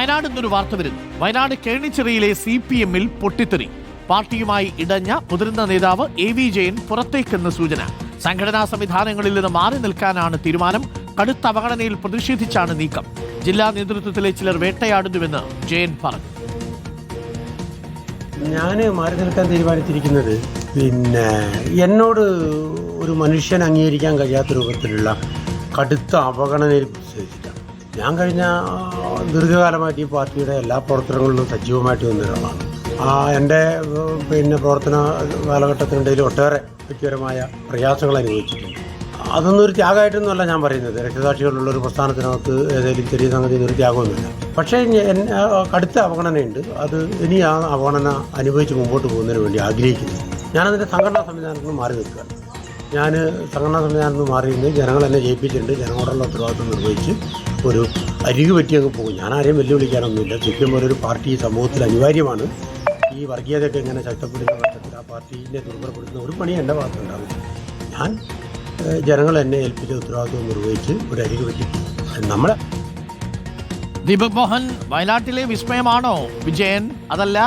വയനാട് എന്നൊരു വാർത്ത വരുന്നു. വയനാട് കേണിച്ചിറയിലെ CPM-ൽ പൊട്ടിത്തെറി. പാർട്ടിയുമായി ഇടഞ്ഞ മുതിർന്ന നേതാവ് AV ജയൻ പുറത്തേക്കെന്ന് സൂചന. സംഘടനാ സംവിധാനങ്ങളിൽ നിന്ന് മാറി നിൽക്കാനാണ് തീരുമാനം. കടുത്ത അവഗണനയിൽ പ്രതിഷേധിച്ചാണ് നീക്കം. ജില്ലാ നേതൃത്വത്തിലെ ചിലർ വേട്ടയാടുന്നുവെന്ന് ജയൻ പറഞ്ഞു. ഞാൻ മാറി നിൽക്കാൻ തീരുമാനിച്ചിരിക്കുന്നത് എന്നോട് ഒരു മനുഷ്യൻ അംഗീകരിക്കാൻ കഴിയാത്ത രൂപത്തിലുള്ള കടുത്ത അവഗണനയിൽ പ്രതിഷേധിച്ചിട്ടാണ്. ഞാൻ കഴിഞ്ഞ ദീർഘകാലമായിട്ട് ഈ പാർട്ടിയുടെ എല്ലാ പ്രവർത്തനങ്ങളിലും സജീവമായിട്ട് വന്ന ഒരാളാണ്. എൻ്റെ പ്രവർത്തന കാലഘട്ടത്തിനിടയിൽ ഒട്ടേറെ വ്യക്തിപരമായ പ്രയാസങ്ങൾ അനുഭവിച്ചിട്ടുണ്ട്. അതൊന്നും ഒരു ത്യാഗമായിട്ടൊന്നുമല്ല ഞാൻ പറയുന്നത്. രക്തസാക്ഷികളുള്ള ഒരു പ്രസ്ഥാനത്തിനകത്ത് ഏതെങ്കിലും ചെറിയ സംഗതി ഒരു ത്യാഗമൊന്നുമില്ല. പക്ഷേ കടുത്ത അവഗണനയുണ്ട്. അത് ഇനി ആ അവഗണന അനുഭവിച്ച് മുമ്പോട്ട് പോകുന്നതിന് വേണ്ടി ആഗ്രഹിക്കുന്നു. ഞാനതിൻ്റെ സംഘടനാ സംവിധാനത്തിൽ നിന്ന് മാറി നിൽക്കുകയാണ്. ഞാൻ സംഘടനാ സംവിധാനത്തിൽ നിന്ന് മാറി നിന്ന് ജനങ്ങൾ എന്നെ ജയിപ്പിച്ചിട്ടുണ്ട്. ജനങ്ങളോടുള്ള ഉത്തരവാദിത്വം നിർവഹിച്ച് ഒരു അരികു പറ്റിയങ്ങ് പോകും. ഞാൻ ആരെയും വെല്ലുവിളിക്കാനൊന്നുമില്ല. CPM പോലൊരു പാർട്ടി സമൂഹത്തിൽ അനിവാര്യമാണ്. ഈ വർഗീയതയൊക്കെ ഇങ്ങനെ ശക്തപ്പെടുന്ന ഘട്ടത്തിൽ ആ പാർട്ടിയെ ദുർബലപ്പെടുത്തുന്ന ഒരു പണി എൻ്റെ ഭാഗത്തുണ്ടാകും. ഞാൻ ജനങ്ങൾ എന്നെ ഏൽപ്പിച്ച ഉത്തരവാദിത്വം നിർവഹിച്ച് ഒരു അരികു പറ്റി നമ്മളെ. ദീപക് മോഹൻ, വയനാട്ടിലെ വിസ്മയമാണോ വിജയൻ? അതല്ല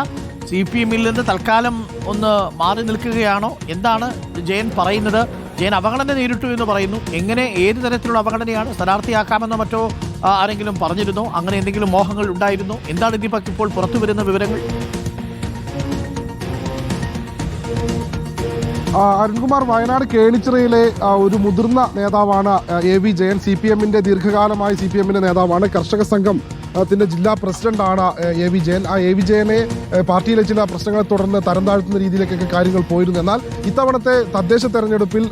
CPM-ൽ നിന്ന് തൽക്കാലം ഒന്ന് മാറി നിൽക്കുകയാണോ? എന്താണ് ജയൻ പറയുന്നത്? ജയൻ അവഗണന നേരിട്ടു എന്ന് പറയുന്നു. എങ്ങനെ, ഏത് തരത്തിലുള്ള അവഗണനയാണ്? സ്ഥാനാർത്ഥിയാക്കാമെന്നോ മറ്റോ ആരെങ്കിലും പറഞ്ഞിരുന്നോ? അങ്ങനെ എന്തെങ്കിലും മോഹങ്ങൾ ഉണ്ടായിരുന്നോ? എന്താണ് ദീപക് ഇപ്പോൾ പുറത്തു വരുന്ന വിവരങ്ങൾ? അരുൺകുമാർ, വയനാട് കേണിച്ചിറയിലെ ഒരു മുതിർന്ന നേതാവാണ് AV ജയൻ. CPM-ന്റെ ദീർഘകാലമായി CPM-ന്റെ നേതാവാണ്. കർഷക സംഘം ജില്ലാ പ്രസിഡന്റാണ് AV ജയൻ. ആ AV ജയനെ പാർട്ടിയിലെ ചില പ്രശ്നങ്ങളെ തുടർന്ന് തരം താഴ്ത്തുന്ന രീതിയിലേക്കൊക്കെ കാര്യങ്ങൾ പോയിരുന്നു. എന്നാൽ ഇത്തവണത്തെ തദ്ദേശ തെരഞ്ഞെടുപ്പിൽ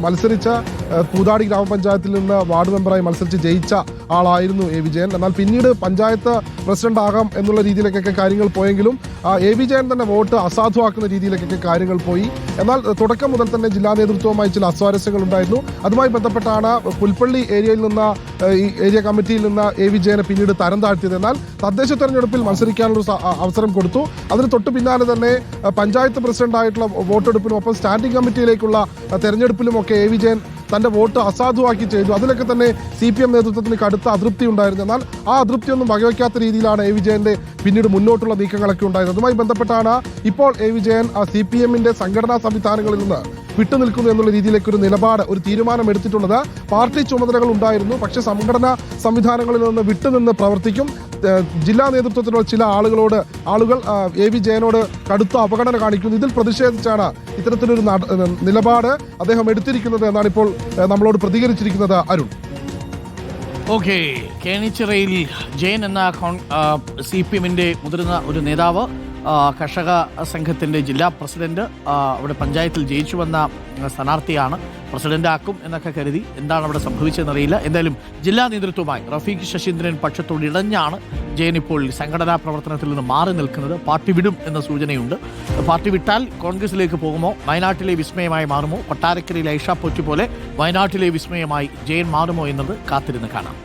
മത്സരിച്ച പൂതാടി ഗ്രാമപഞ്ചായത്തിൽ നിന്ന് വാർഡ് മെമ്പറായി മത്സരിച്ച് ജയിച്ച ആളായിരുന്നു AV ജയൻ. എന്നാൽ പിന്നീട് പഞ്ചായത്ത് പ്രസിഡന്റ് ആകാം എന്നുള്ള രീതിയിലേക്കൊക്കെ കാര്യങ്ങൾ പോയെങ്കിലും AV ജയൻ തന്നെ വോട്ട് അസാധുവാക്കുന്ന രീതിയിലേക്കൊക്കെ കാര്യങ്ങൾ പോയി. എന്നാൽ തുടക്കം മുതൽ തന്നെ ജില്ലാ നേതൃത്വവുമായി ചില അസ്വാരസ്യങ്ങൾ ഉണ്ടായിരുന്നു. അതുമായി ബന്ധപ്പെട്ടാണ് പുൽപ്പള്ളി ഏരിയ കമ്മിറ്റിയിൽ നിന്ന് AV ജയനെ പിന്നീട് തരം താഴ്ത്തിയത്. എന്നാൽ തദ്ദേശ തെരഞ്ഞെടുപ്പിൽ മത്സരിക്കാനുള്ള അവസരം കൊടുത്തു. അതിന് തൊട്ടു പിന്നാലെ തന്നെ പഞ്ചായത്ത് പ്രസിഡന്റായിട്ടുള്ള വോട്ടെടുപ്പിലും ഒപ്പം സ്റ്റാൻഡിംഗ് കമ്മിറ്റിയിലേക്കുള്ള തെരഞ്ഞെടുപ്പിലുമൊക്കെ AV ജയൻ തന്റെ വോട്ട് അസാധുവാക്കി ചെയ്തു. അതിലൊക്കെ തന്നെ CPM നേതൃത്വത്തിന് കടുത്ത അതൃപ്തി ഉണ്ടായിരുന്നു. എന്നാൽ ആ അതൃപ്തിയൊന്നും വകവയ്ക്കാത്ത രീതിയിലാണ് AV ജയന്റെ പിന്നീട് മുന്നോട്ടുള്ള നീക്കങ്ങളൊക്കെ ഉണ്ടായത്. അതുമായി ബന്ധപ്പെട്ടാണ് ഇപ്പോൾ AV ജയൻ CPM-ന്റെ സംഘടനാ സംവിധാനങ്ങളിൽ നിന്ന് വിട്ടുനിൽക്കുന്നു എന്നുള്ള രീതിയിലേക്ക് ഒരു നിലപാട്, ഒരു തീരുമാനം എടുത്തിട്ടുള്ളത്. പാർട്ടി ചുമതലകൾ ഉണ്ടായിരുന്നു, പക്ഷേ സംഘടനാ സംവിധാനങ്ങളിൽ നിന്ന് വിട്ടുനിന്ന് പ്രവർത്തിക്കും. ജില്ലാ നേതൃത്വത്തിലുള്ള ചില ആളുകൾ AV ജയനോട് കടുത്ത അവഗണന കാണിക്കുന്നു. ഇതിൽ പ്രതിഷേധിച്ചാണ് ഇത്തരത്തിലൊരു നിലപാട് അദ്ദേഹം എടുത്തിരിക്കുന്നത് എന്നാണ് ഇപ്പോൾ നമ്മളോട് പ്രതികരിച്ചിരിക്കുന്നത് അരുൺ. ഓക്കെ, കേണിച്ചിറയിൽ ജയൻ എന്ന CPM-ന്റെ മുതിർന്ന ഒരു നേതാവ്, കർഷക സംഘത്തിൻ്റെ ജില്ലാ പ്രസിഡന്റ്, അവിടെ പഞ്ചായത്തിൽ ജയിച്ചു വന്ന സ്ഥാനാർത്ഥിയാണ്. പ്രസിഡന്റാക്കും എന്നൊക്കെ കരുതി. എന്താണ് അവിടെ സംഭവിച്ചതെന്നറിയില്ല. എന്തായാലും ജില്ലാ നേതൃത്വമായി റഫീഖ് ശശീന്ദ്രൻ പക്ഷത്തോട് ഇടഞ്ഞാണ് ജയൻ ഇപ്പോൾ സംഘടനാ പ്രവർത്തനത്തിൽ നിന്ന് മാറി നിൽക്കുന്നത്. പാർട്ടി വിടും എന്ന സൂചനയുണ്ട്. പാർട്ടി വിട്ടാൽ കോൺഗ്രസിലേക്ക് പോകുമോ? വയനാട്ടിലെ വിസ്മയമായി മാറുമോ? കൊട്ടാരക്കരയിലെ ഐഷ പോറ്റി പോലെ വയനാട്ടിലെ വിസ്മയമായി ജയൻ മാറുമോ എന്നത് കാത്തിരുന്ന് കാണാം.